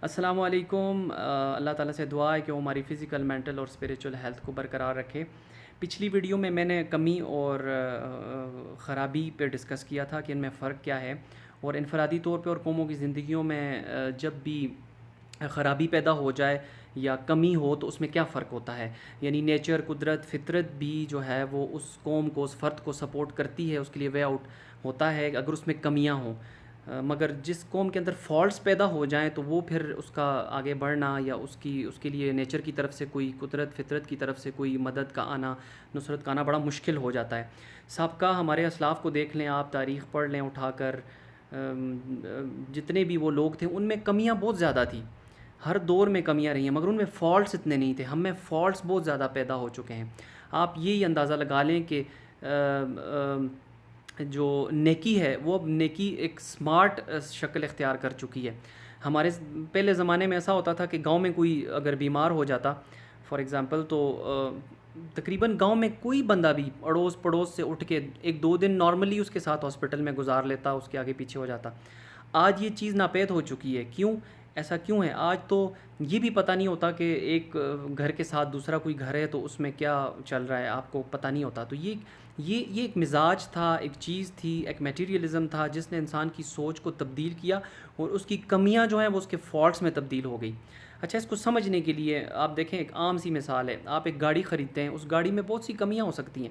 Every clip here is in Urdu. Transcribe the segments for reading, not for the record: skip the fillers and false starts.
السلام علیکم۔ اللہ تعالیٰ سے دعا ہے کہ وہ ہماری فزیکل، مینٹل اور اسپریچول ہیلتھ کو برقرار رکھے۔ پچھلی ویڈیو میں نے کمی اور خرابی پہ ڈسکس کیا تھا کہ ان میں فرق کیا ہے، اور انفرادی طور پہ اور قوموں کی زندگیوں میں جب بھی خرابی پیدا ہو جائے یا کمی ہو تو اس میں کیا فرق ہوتا ہے۔ یعنی نیچر، قدرت، فطرت بھی جو ہے وہ اس قوم کو، اس فرد کو سپورٹ کرتی ہے، اس کے لیے وے آؤٹ ہوتا ہے اگر اس میں کمیاں ہوں۔ مگر جس قوم کے اندر فالٹس پیدا ہو جائیں تو وہ پھر اس کا آگے بڑھنا یا اس کے لیے نیچر کی طرف سے کوئی، قدرت فطرت کی طرف سے کوئی مدد کا آنا، نصرت کا آنا بڑا مشکل ہو جاتا ہے۔ سابقہ ہمارے اسلاف کو دیکھ لیں آپ، تاریخ پڑھ لیں اٹھا کر، جتنے بھی وہ لوگ تھے ان میں کمیاں بہت زیادہ تھیں، ہر دور میں کمیاں رہی ہیں، مگر ان میں فالٹس اتنے نہیں تھے۔ ہم میں فالٹس بہت زیادہ پیدا ہو چکے ہیں۔ آپ یہی اندازہ لگا لیں کہ جو نیکی ہے وہ اب نیکی ایک سمارٹ شکل اختیار کر چکی ہے۔ ہمارے پہلے زمانے میں ایسا ہوتا تھا کہ گاؤں میں کوئی اگر بیمار ہو جاتا فار ایگزامپل، تو تقریباً گاؤں میں کوئی بندہ بھی اڑوس پڑوس سے اٹھ کے ایک دو دن نارملی اس کے ساتھ ہاسپٹل میں گزار لیتا، اس کے آگے پیچھے ہو جاتا۔ آج یہ چیز ناپید ہو چکی ہے۔ کیوں ایسا کیوں ہے؟ آج تو یہ بھی پتہ نہیں ہوتا کہ ایک گھر کے ساتھ دوسرا کوئی گھر ہے تو اس میں کیا چل رہا ہے، آپ کو پتہ نہیں ہوتا۔ تو یہ ایک مزاج تھا، ایک چیز تھی، ایک میٹیریلزم تھا جس نے انسان کی سوچ کو تبدیل کیا، اور اس کی کمیاں جو ہیں وہ اس کے فالٹس میں تبدیل ہو گئی۔ اچھا، اس کو سمجھنے کے لیے آپ دیکھیں، ایک عام سی مثال ہے، آپ ایک گاڑی خریدتے ہیں، اس گاڑی میں بہت سی کمیاں ہو سکتی ہیں،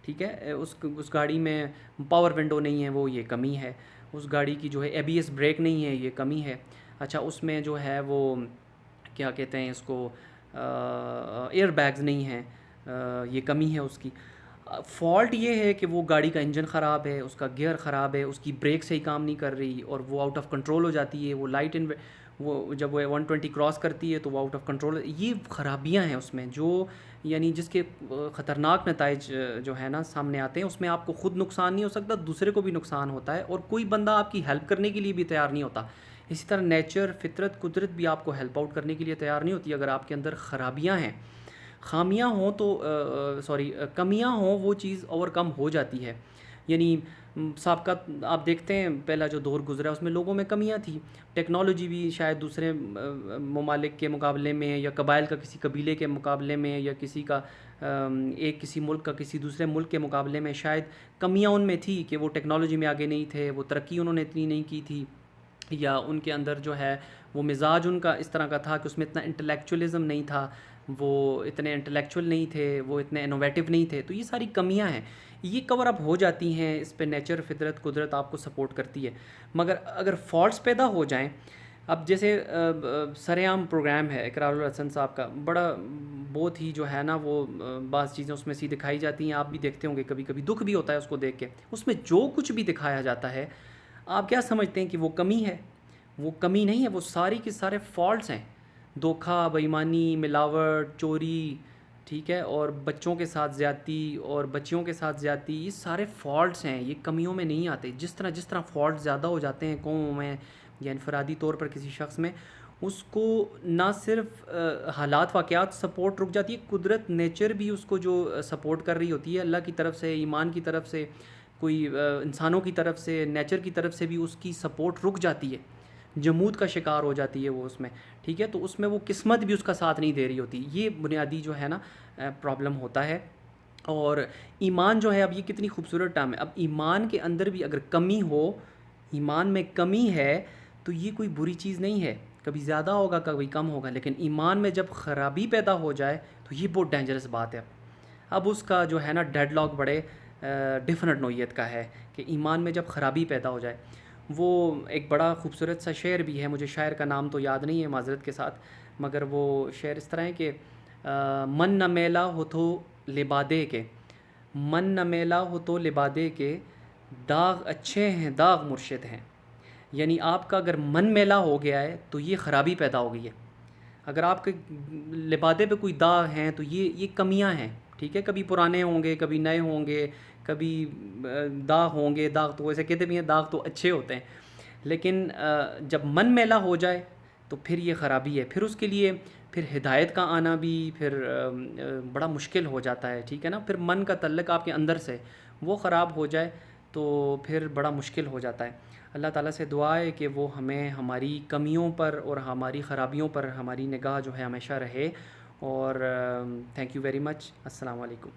ٹھیک ہے؟ اس گاڑی میں پاور ونڈو نہیں ہے، وہ یہ کمی ہے۔ اس گاڑی کی جو ہے ABS بریک نہیں ہے، یہ کمی ہے۔ اچھا، اس میں جو ہے وہ کیا کہتے ہیں اس کو، ایئر بیگز نہیں ہیں، یہ کمی ہے اس کی۔ فالٹ یہ ہے کہ وہ گاڑی کا انجن خراب ہے، اس کا گیئر خراب ہے، اس کی بریک صحیح کام نہیں کر رہی، اور وہ آؤٹ آف کنٹرول ہو جاتی ہے۔ وہ لائٹ وہ جب وہ 120 کراس کرتی ہے تو وہ آؤٹ آف کنٹرول، یہ خرابیاں ہیں اس میں، جو یعنی جس کے خطرناک نتائج جو ہے نا سامنے آتے ہیں۔ اس میں آپ کو خود نقصان نہیں ہو سکتا، دوسرے کو بھی نقصان ہوتا ہے، اور کوئی بندہ آپ کی ہیلپ کرنے کے لیے بھی تیار نہیں ہوتا۔ اسی طرح نیچر، فطرت، قدرت بھی آپ کو ہیلپ آؤٹ کرنے کے لیے تیار نہیں ہوتی اگر آپ کے اندر خرابیاں ہیں۔ خامیاں ہوں تو کمیاں ہوں، وہ چیز اوور کم ہو جاتی ہے۔ یعنی سابقہ آپ دیکھتے ہیں، پہلا جو دور گزرا اس میں لوگوں میں کمیاں تھیں۔ ٹیکنالوجی بھی شاید دوسرے ممالک کے مقابلے میں، یا قبائل کا کسی قبیلے کے مقابلے میں، یا کسی ملک کا کسی دوسرے ملک کے مقابلے میں شاید کمیاں ان میں تھی کہ وہ ٹیکنالوجی میں آگے نہیں تھے، وہ ترقی انہوں نے اتنی نہیں کی تھی، یا ان کے اندر جو ہے وہ مزاج ان کا اس طرح کا تھا کہ اس میں اتنا انٹلیکچولی نہیں تھا، وہ اتنے انٹلیکچوئل نہیں تھے، وہ اتنے انوویٹو نہیں تھے۔ تو یہ ساری کمیاں ہیں، یہ کور اپ ہو جاتی ہیں، اس پہ نیچر، فطرت، قدرت آپ کو سپورٹ کرتی ہے۔ مگر اگر فالٹس پیدا ہو جائیں، اب جیسے سر عام پروگرام ہے اقرار الحسن صاحب کا، بڑا بہت ہی جو ہے نا وہ بعض چیزیں اس میں سی دکھائی جاتی ہیں، آپ بھی دیکھتے ہوں گے، کبھی کبھی دکھ بھی ہوتا ہے اس کو دیکھ کے۔ اس میں جو کچھ بھی دکھایا جاتا ہے، آپ کیا سمجھتے ہیں کہ وہ کمی ہے؟ وہ کمی نہیں ہے، وہ ساری کے سارے فالٹس ہیں۔ دھوکہ، بے ایمانی، ملاوٹ، چوری، ٹھیک ہے، اور بچوں کے ساتھ زیادتی اور بچیوں کے ساتھ زیادتی، یہ سارے فالٹس ہیں، یہ کمیوں میں نہیں آتے۔ جس طرح فالٹ زیادہ ہو جاتے ہیں قوموں میں یا انفرادی طور پر کسی شخص میں، اس کو نہ صرف حالات واقعات سپورٹ رک جاتی ہے، قدرت، نیچر بھی اس کو جو سپورٹ کر رہی ہوتی ہے، اللہ کی طرف سے، ایمان کی طرف سے، کوئی انسانوں کی طرف سے، نیچر کی طرف سے بھی اس کی سپورٹ رک جاتی ہے، جمود کا شکار ہو جاتی ہے وہ اس میں، ٹھیک ہے؟ تو اس میں وہ قسمت بھی اس کا ساتھ نہیں دے رہی ہوتی۔ یہ بنیادی جو ہے نا پرابلم ہوتا ہے۔ اور ایمان جو ہے، اب یہ کتنی خوبصورت ٹرم ہے، اب ایمان کے اندر بھی اگر کمی ہو، ایمان میں کمی ہے تو یہ کوئی بری چیز نہیں ہے، کبھی زیادہ ہوگا کبھی کم ہوگا، لیکن ایمان میں جب خرابی پیدا ہو جائے تو یہ بہت ڈینجرس بات ہے۔ اب اس کا جو ہے نا ڈیڈ لاک بڑے ڈیفرنٹ نوعیت کا ہے کہ ایمان میں جب خرابی پیدا ہو جائے۔ وہ ایک بڑا خوبصورت سا شعر بھی ہے، مجھے شاعر کا نام تو یاد نہیں ہے معذرت کے ساتھ، مگر وہ شعر اس طرح ہے کہ من نہ میلا ہو تو لبادے کے، من نہ میلا ہو تو لبادے کے، داغ اچھے ہیں داغ مرشد ہیں۔ یعنی آپ کا اگر من میلا ہو گیا ہے تو یہ خرابی پیدا ہو گئی ہے۔ اگر آپ کے لبادے پہ کوئی داغ ہیں تو یہ کمیاں ہیں، ٹھیک ہے؟ کبھی پرانے ہوں گے، کبھی نئے ہوں گے، کبھی داغ ہوں گے، داغ تو ویسے کہتے بھی ہیں داغ تو اچھے ہوتے ہیں، لیکن جب من میلا ہو جائے تو پھر یہ خرابی ہے، پھر اس کے لیے پھر ہدایت کا آنا بھی پھر بڑا مشکل ہو جاتا ہے، ٹھیک ہے نا؟ پھر من کا تعلق آپ کے اندر سے وہ خراب ہو جائے تو پھر بڑا مشکل ہو جاتا ہے۔ اللہ تعالیٰ سے دعا ہے کہ وہ ہمیں ہماری کمیوں پر اور ہماری خرابیوں پر ہماری نگاہ جو ہے ہمیشہ رہے، اور تھینک یو ویری مچ، السلام علیکم۔